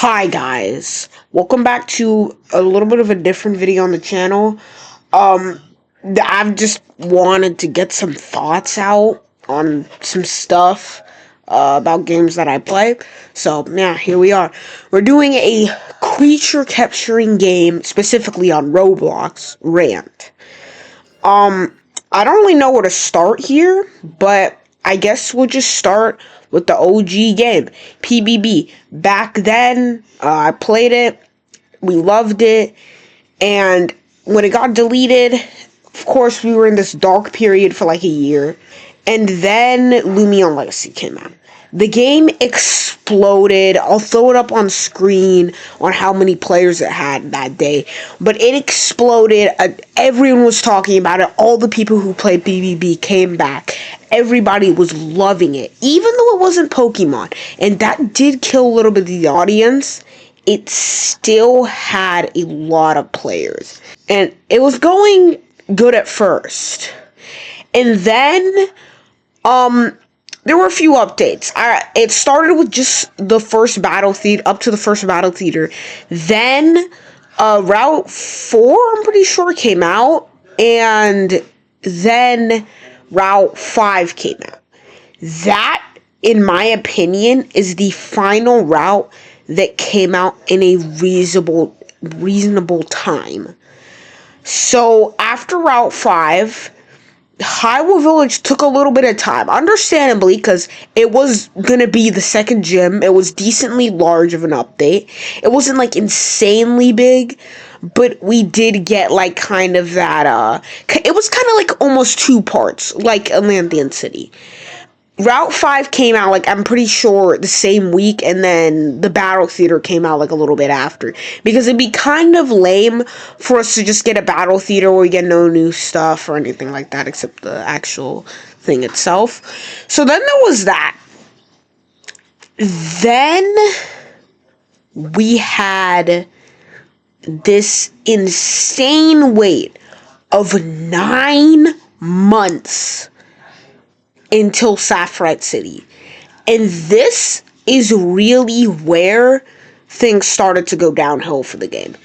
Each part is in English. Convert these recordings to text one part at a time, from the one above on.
Hi guys, welcome back to a little bit of a different video on the channel. I've just wanted to get some thoughts out on some stuff about games that I play. So yeah, here we are. We're doing a creature capturing game specifically on Roblox, Rant. I don't really know where to start here, but I guess we'll just start with the OG game, PBB. Back then, I played it, we loved it, and when it got deleted, of course, we were in this dark period for like a year, and then Loomain Legacy came out. The game exploded. I'll throw it up on screen on how many players it had that day. But it exploded. Everyone was talking about it. All the people who played PBB came back. Everybody was loving it. Even though it wasn't Pokemon. And that did kill a little bit of the audience. It still had a lot of players. And it was going good at first. And then, there were a few updates. It started with just the first battle theater, up to the first battle theater. Then, Route 4, I'm pretty sure, came out. And then Route 5 came out. That, in my opinion, is the final route that came out in a reasonable time. So, after Route 5... Highwell Village took a little bit of time, understandably, because it was gonna be the second gym. It was decently large of an update. It wasn't, like, insanely big, but we did get, like, kind of that, it was kind of, like, almost two parts, like Atlantean City. Route 5 came out, like, I'm pretty sure the same week, and then the Battle Theater came out, like, a little bit after. Because it'd be kind of lame for us to just get a Battle Theater where we get no new stuff or anything like that, except the actual thing itself. So then there was that. Then we had this insane wait of 9 months until Sapphire City. And this is really where things started to go downhill for the game.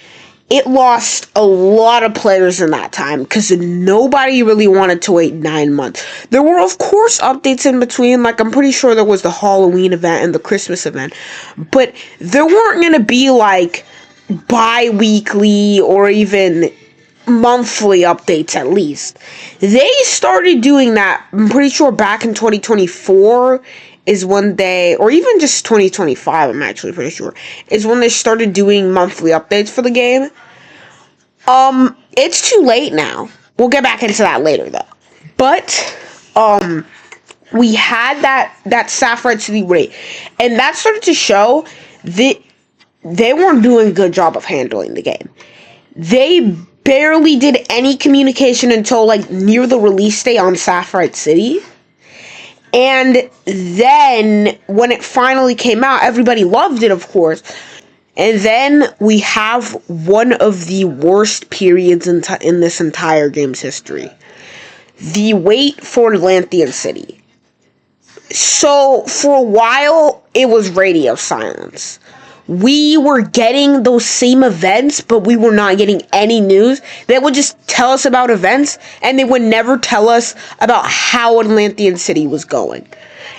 It lost a lot of players in that time because nobody really wanted to wait 9 months. There were, of course, updates in between. Like, I'm pretty sure there was the Halloween event and the Christmas event. But there weren't going to be, like, bi-weekly or even monthly updates at least. They started doing that, I'm pretty sure back in 2024 is when they, or even just 2025, I'm actually pretty sure, is when they started doing monthly updates for the game. It's too late now. We'll get back into that later though. But, we had that Sapphire City rate, and that started to show that they weren't doing a good job of handling the game. They barely did any communication until, like, near the release date on Sapphire City. And then, when it finally came out, everybody loved it, of course. And then, we have one of the worst periods in this entire game's history. The wait for Atlantean City. So, for a while, it was radio silence. We were getting those same events, but we were not getting any news. They would just tell us about events, and they would never tell us about how Atlantean City was going.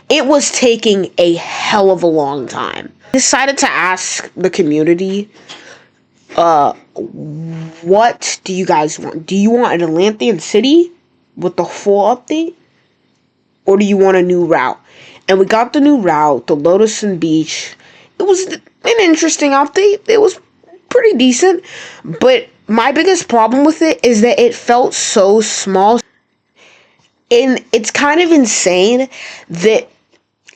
It was taking a hell of a long time. I decided to ask the community, what do you guys want? Do you want an Atlantean City with the full update? Or do you want a new route? And we got the new route, the Lotus and Beach. It was an interesting update. It was pretty decent. But my biggest problem with it is that it felt so small. And it's kind of insane that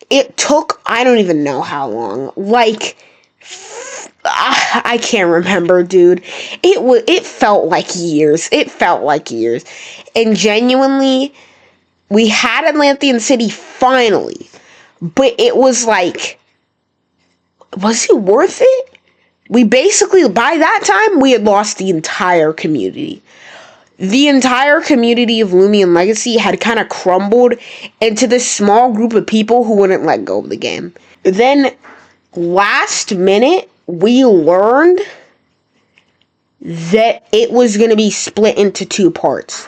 it took, I don't even know how long. Like, I can't remember, dude. It felt like years. It felt like years. And genuinely, we had Atlantean City finally. But it was like, was it worth it? We basically, by that time, we had lost the entire community. The entire community of Loomain Legacy had kind of crumbled into this small group of people who wouldn't let go of the game. Then, last minute, we learned that it was going to be split into 2 parts.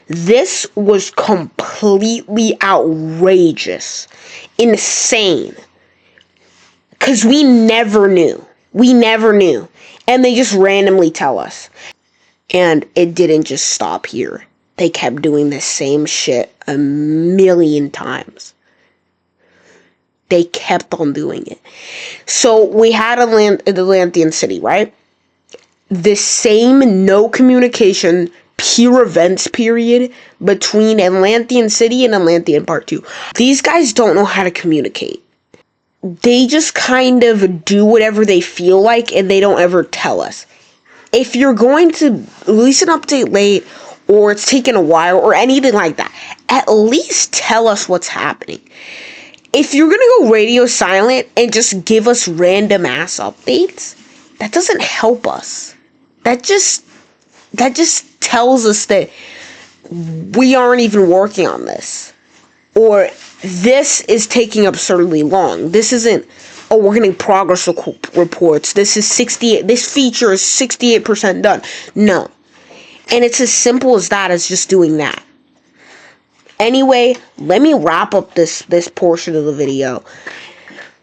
This was completely outrageous, insane, because we never knew. And they just randomly tell us. And it didn't just stop here. They kept doing the same shit a million times. They kept on doing it. So we had Atlantean City, right? The same no communication, pure events period between Atlantean City and Atlantean Part 2. These guys don't know how to communicate. They just kind of do whatever they feel like, and they don't ever tell us. If you're going to release an update late, or it's taken a while, or anything like that, at least tell us what's happening. If you're gonna go radio silent and just give us random ass updates, that doesn't help us. That just tells us that we aren't even working on this. Or this is taking absurdly long. This isn't, oh, we're getting progress reports. This feature is 68% done. No. And it's as simple as that, as just doing that. Anyway, let me wrap up this portion of the video.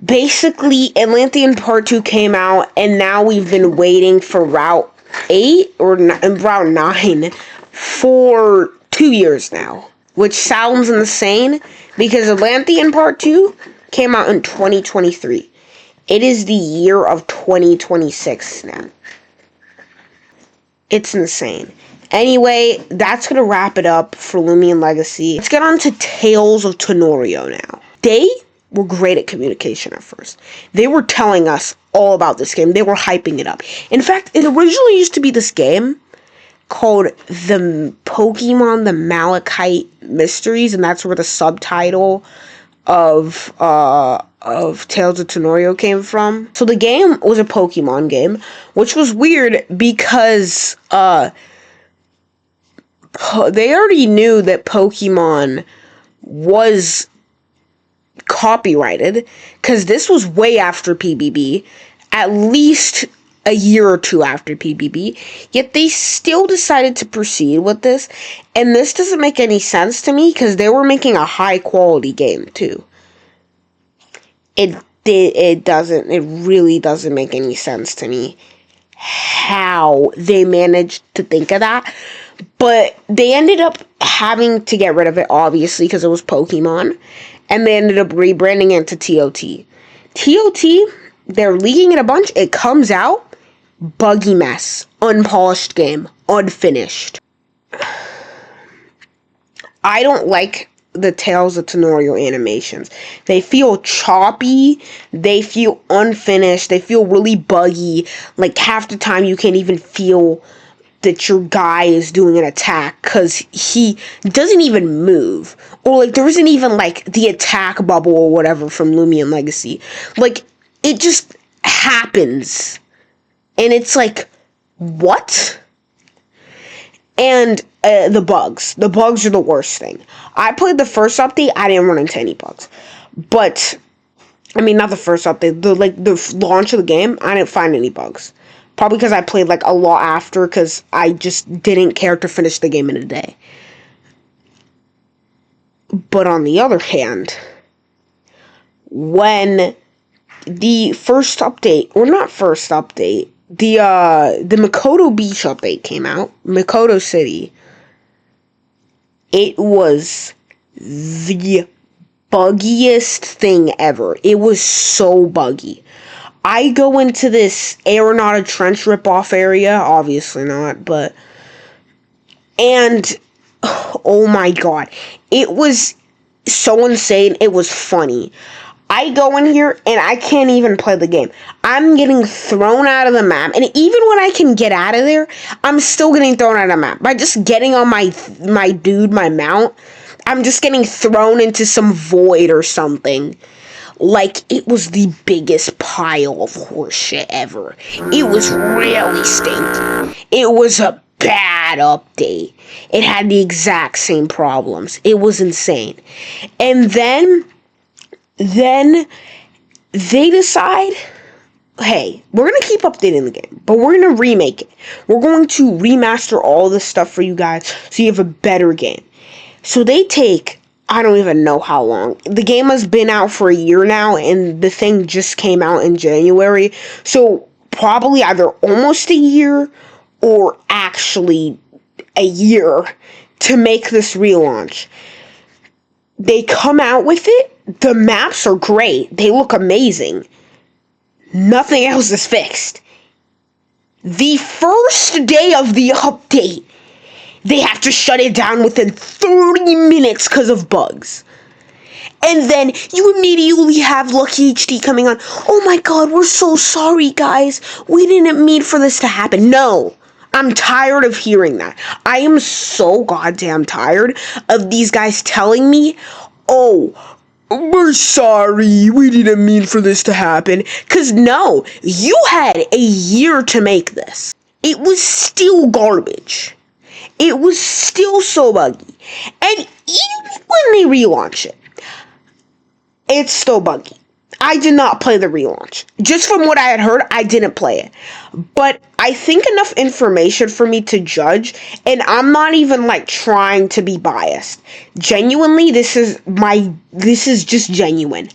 Basically, Atlantean Part 2 came out, and now we've been waiting for Route 8 or Route 9 for 2 years now. Which sounds insane, because Atlantean Part 2 came out in 2023. It is the year of 2026 now. It's insane. Anyway, that's going to wrap it up for Loomain Legacy. Let's get on to Tales of Tonorio now. They were great at communication at first. They were telling us all about this game. They were hyping it up. In fact, it originally used to be this game called the Pokemon the Malachite Mysteries, and that's where the subtitle of Tales of Tonorio came from. So the game was a Pokemon game, which was weird because they already knew that Pokemon was copyrighted, because this was way after PBB, at least a year or 2 after PBB, yet they still decided to proceed with this, and this doesn't make any sense to me, because they were making a high quality game too. It really doesn't make any sense to me how they managed to think of that. But they ended up having to get rid of it, obviously, because it was Pokemon. And they ended up rebranding it to TOT. TOT, they're leaking it a bunch. It comes out, buggy mess. Unpolished game. Unfinished. I don't like the Tales of Tonorio animations. They feel choppy. They feel unfinished. They feel really buggy. Like, half the time you can't even feel that your guy is doing an attack, because he doesn't even move. Or, like, there isn't even, like, the attack bubble or whatever from Loomain Legacy. Like, it just happens. And it's like, what? And the bugs. The bugs are the worst thing. I played the first update. I didn't run into any bugs. But, I mean, not the first update. The launch of the game, I didn't find any bugs. Probably because I played, like, a lot after, because I just didn't care to finish the game in a day. But on the other hand, when the first update, or not first update, the Mikoto Beach update came out, Mikoto City, it was the buggiest thing ever. It was so buggy. I go into this Aeronauta Trench ripoff area, obviously not, but, and, oh my god, it was so insane, it was funny. I go in here, and I can't even play the game. I'm getting thrown out of the map, and even when I can get out of there, I'm still getting thrown out of the map. By just getting on my mount, I'm just getting thrown into some void or something. Like, it was the biggest pile of horseshit ever. It was really stinky. It was a bad update. It had the exact same problems. It was insane. And then they decide, hey, we're going to keep updating the game, but we're going to remake it. We're going to remaster all this stuff for you guys so you have a better game. So they take, I don't even know how long. The game has been out for a year now, and the thing just came out in January. So probably either almost a year or actually a year to make this relaunch. They come out with it. The maps are great. They look amazing. Nothing else is fixed. The first day of the update, they have to shut it down within 30 minutes because of bugs. And then you immediately have Lucky HD coming on. Oh my god, we're so sorry, guys. We didn't mean for this to happen. No. I'm tired of hearing that. I am so goddamn tired of these guys telling me, oh, we're sorry, we didn't mean for this to happen. Because no, you had a year to make this. It was still garbage. It was still so buggy. And even when they relaunch it, it's still buggy. I did not play the relaunch. Just from what I had heard, I didn't play it. But I think enough information for me to judge, and I'm not even like trying to be biased. Genuinely, this is just genuine.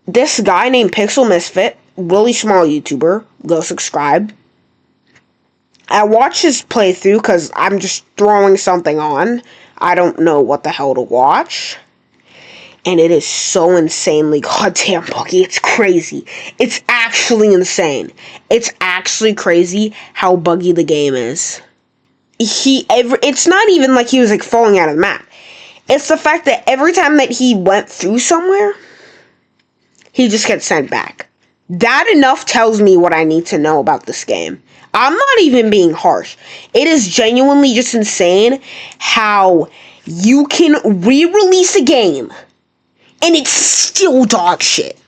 This guy named Pixel Misfit, really small YouTuber, go subscribe. I watch his playthrough because I'm just throwing something on. I don't know what the hell to watch. And it is so insanely goddamn buggy. It's crazy. It's actually insane. It's actually crazy how buggy the game is. It's not even like he was like falling out of the map. It's the fact that every time that he went through somewhere, he just gets sent back. That enough tells me what I need to know about this game. I'm not even being harsh. It is genuinely just insane how you can re-release a game and it's still dog shit.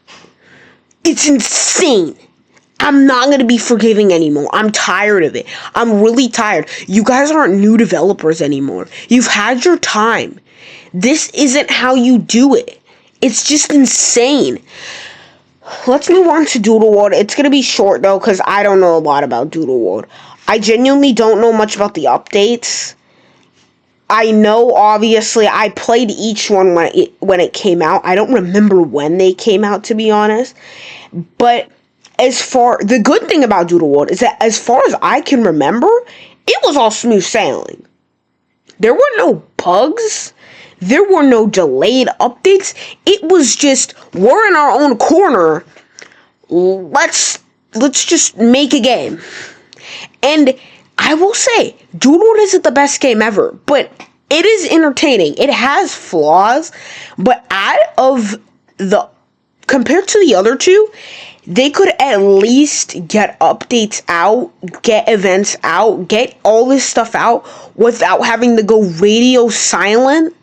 It's insane. I'm not going to be forgiving anymore. I'm tired of it. I'm really tired. You guys aren't new developers anymore. You've had your time. This isn't how you do it. It's just insane. Let's move on to Doodle World. It's going to be short, though, because I don't know a lot about Doodle World. I genuinely don't know much about the updates. I know, obviously, I played each one when it came out. I don't remember when they came out, to be honest. But the good thing about Doodle World is that as far as I can remember, it was all smooth sailing. There were no bugs. There were no delayed updates. It was just, we're in our own corner. Let's just make a game. And I will say, Doodle World isn't the best game ever, but it is entertaining. It has flaws, but compared to the other two, they could at least get updates out, get events out, get all this stuff out without having to go radio silent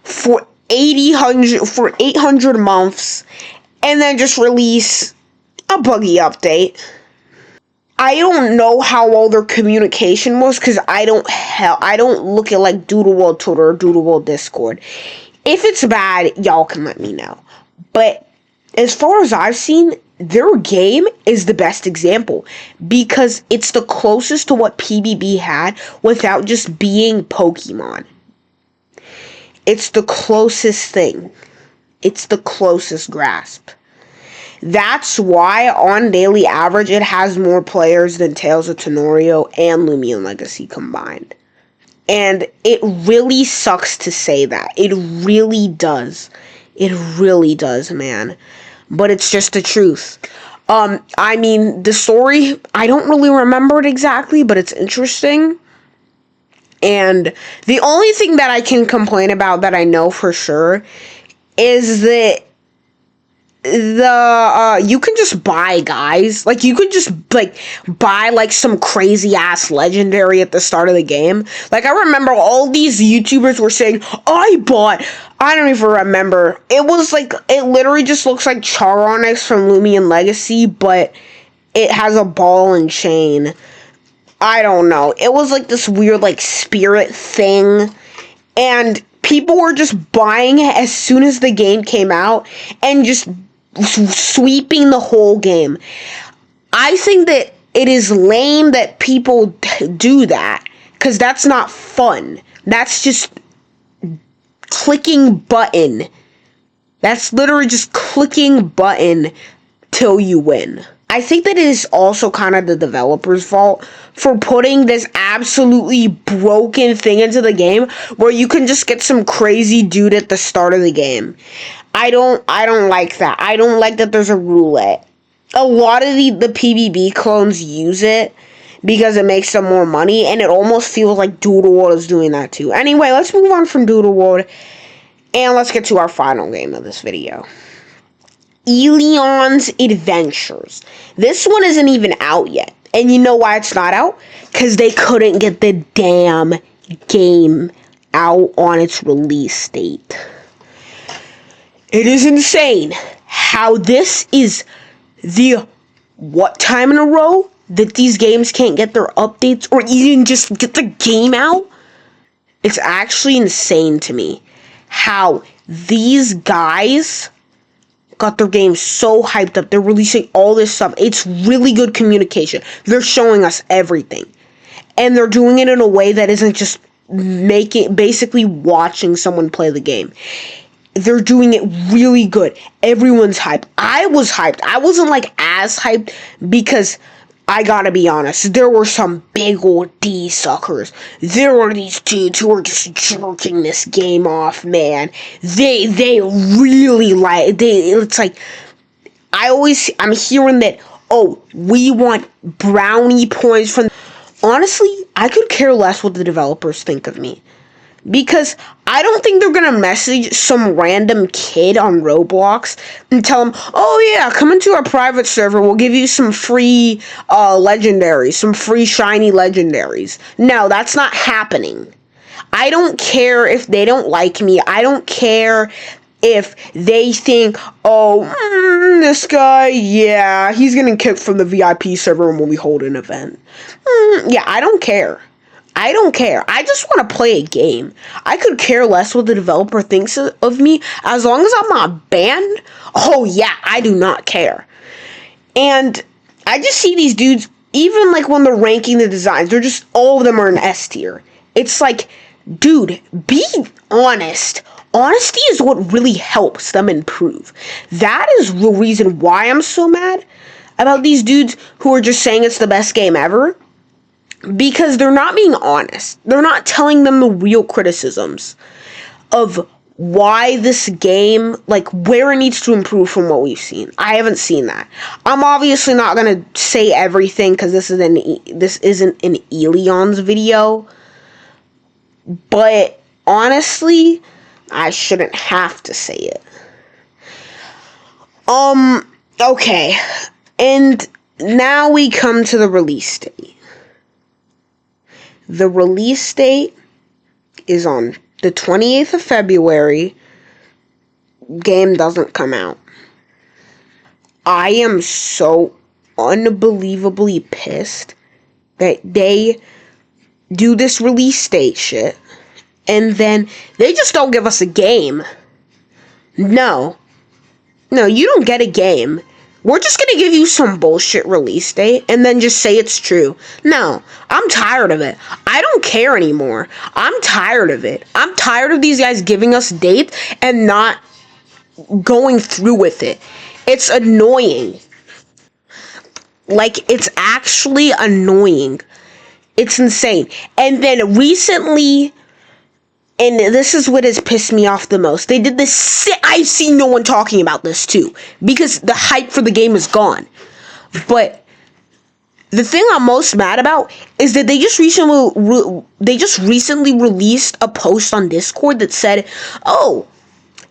for 800 months and then just release a buggy update. I don't know how well their communication was because I don't look at like Doodle World Twitter or Doodle World Discord. If it's bad, y'all can let me know. But as far as I've seen, their game is the best example because it's the closest to what PBB had without just being Pokemon. It's the closest thing. It's the closest grasp. That's why, on daily average, it has more players than Tales of Tonorio and Loomain Legacy combined. And it really sucks to say that. It really does. It really does, man. But it's just the truth. I mean, the story, I don't really remember it exactly, but it's interesting. And the only thing that I can complain about that I know for sure is that you can just buy guys. Like, you could just, like, buy, like, some crazy-ass legendary at the start of the game. Like, I remember all these YouTubers were saying, I don't even remember. It was, like, it literally just looks like Charonix from Loomain Legacy, but it has a ball and chain. I don't know. It was, like, this weird, like, spirit thing. And people were just buying it as soon as the game came out and just sweeping the whole game. I think that it is lame that people do that, because that's not fun. That's just clicking button. That's literally just clicking button till you win. I think that it is also kind of the developer's fault for putting this absolutely broken thing into the game where you can just get some crazy dude at the start of the game. I don't like that. I don't like that there's a roulette. A lot of the PvP clones use it because it makes them more money, and it almost feels like Doodle World is doing that too. Anyway, let's move on from Doodle World, and let's get to our final game of this video. Eleons Adventures. This one isn't even out yet. And you know why it's not out? Because they couldn't get the damn game out on its release date. It is insane how this is the what time in a row that these games can't get their updates or even just get the game out. It's actually insane to me how these guys got their game so hyped up. They're releasing all this stuff. It's really good communication. They're showing us everything. And they're doing it in a way that isn't just basically watching someone play the game. They're doing it really good. Everyone's hyped. I was hyped. I wasn't like as hyped because I gotta be honest, there were some big old D suckers. There were these dudes who were just jerking this game off, man. They really it's like, I'm hearing that, oh, we want brownie points from. Honestly, I could care less what the developers think of me. Because I don't think they're gonna message some random kid on Roblox and tell him, oh yeah, come into our private server, we'll give you some free legendaries, some free shiny legendaries. No, that's not happening. I don't care if they don't like me. I don't care if they think, oh, this guy, yeah, he's getting kicked from the VIP server when we hold an event. Yeah, I don't care. I don't care. I just want to play a game. I could care less what the developer thinks of me as long as I'm not banned. Oh yeah, I do not care. And I just see these dudes, even like when they're ranking the designs, they're just, all of them are in S tier. It's like, dude, be honest. Honesty is what really helps them improve. That is the reason why I'm so mad about these dudes who are just saying it's the best game ever. Because they're not being honest. They're not telling them the real criticisms of why this game, like, where it needs to improve from what we've seen. I haven't seen that. I'm obviously not going to say everything because this isn't an Eleons video. But honestly, I shouldn't have to say it. Okay. And now we come to the release date. The release date is on the 28th of February. Game doesn't come out. I am so unbelievably pissed that they do this release date shit and then they just don't give us a game. No, you don't get a game. We're just gonna give you some bullshit release date and then just say it's true. No, I'm tired of it. I don't care anymore. I'm tired of it. I'm tired of these guys giving us dates and not going through with it. It's annoying. Like, it's actually annoying. It's insane. And then recently, and this is what has pissed me off the most, they did this. I've seen no one talking about this too, because the hype for the game is gone. But the thing I'm most mad about is that they just recently released a post on Discord that said, oh,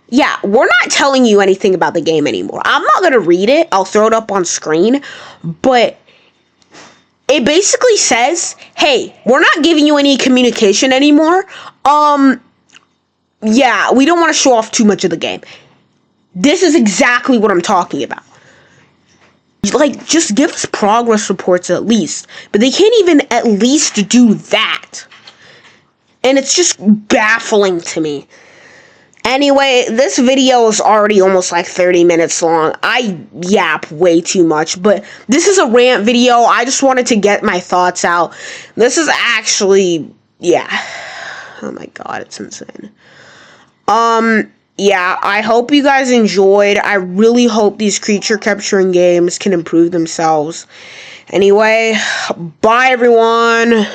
yeah, we're not telling you anything about the game anymore. I'm not going to read it. I'll throw it up on screen. But it basically says, hey, we're not giving you any communication anymore. Yeah, we don't want to show off too much of the game. This is exactly what I'm talking about. Like, just give us progress reports at least. But they can't even at least do that. And it's just baffling to me. Anyway, this video is already almost like 30 minutes long. I yap way too much, but this is a rant video. I just wanted to get my thoughts out. This is actually, yeah. Oh my god, it's insane. Yeah, I hope you guys enjoyed. I really hope these creature capturing games can improve themselves. Anyway, bye everyone.